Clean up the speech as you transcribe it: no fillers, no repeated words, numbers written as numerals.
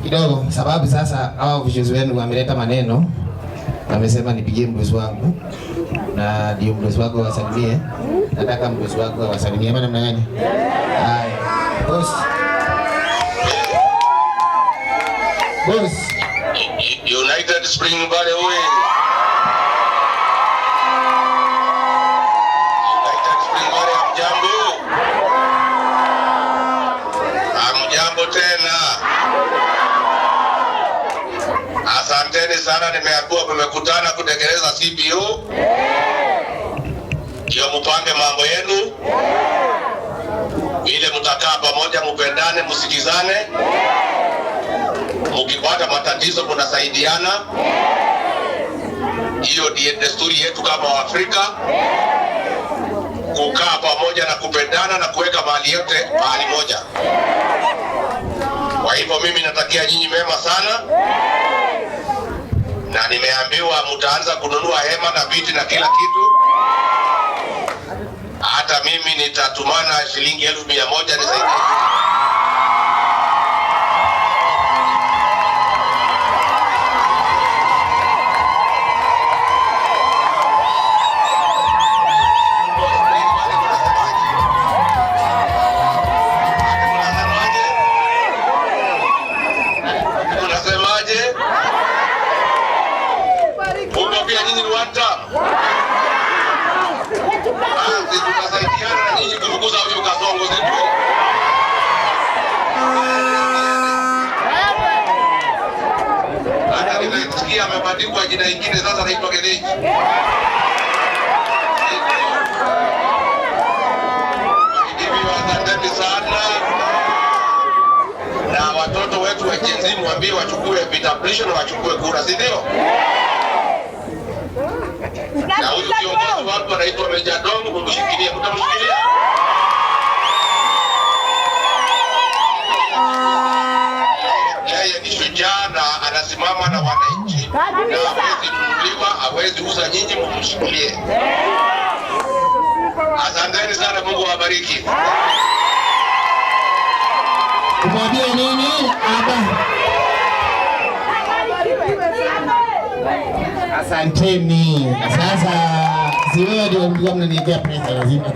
kidogo, sababu sasa hao viongozi wenu wameleta maneno. Wamesema nipigie mdozi wangu na ndio mdozi wako wasalimie. Nataka mdozi wako wasalimie maana namna gani? Haya. Boss. United Spring Valley way. United Spring Valley hamjambo tena. Asanteni sana, nimeambiwa mmekutana kutekeleza CBO. Ndio mpange mambo yenu. Ile mtakaa pamoja, mpendane, msikizane. Mkipata matatizo mnasaidiana. Hiyo ndiyo desturi yetu kama Waafrika. Kukaa pamoja na kupendana na kuweka mali yote mahali moja. Kwa hivyo mimi natakia nyinyi mema sana. Na nimeambiwa mtaanza kununua hema na viti na kila kitu. Hata mimi nitatumana shilingi 1,100 nisaidie. Pia nyinyi ni wata. Basi tutasaidiana na nyinyi kufukuza huyu kasongo zetu. Hata nimesikia amebadilika jina lingine sasa anaitwa Gedeji. Asanteni sana. Na watoto wetu wa Gen-Z mwambie wachukue vitambulisho na wachukue kura, si ndio? Na huyu kiongozi wako anaitwa Meja Dongo, mumshikilie, mtamshikilia. Yeye ni shujaa na anasimama na wananchi. Na hawezi kuuliwa, hawezi uza, nyinyi mumshikilie. Asanteni sana, Mungu awabariki. Kumwambia nini? Asanteni. Sasa si wewe ndio mlikuwa mnaniwekea pressure, lazima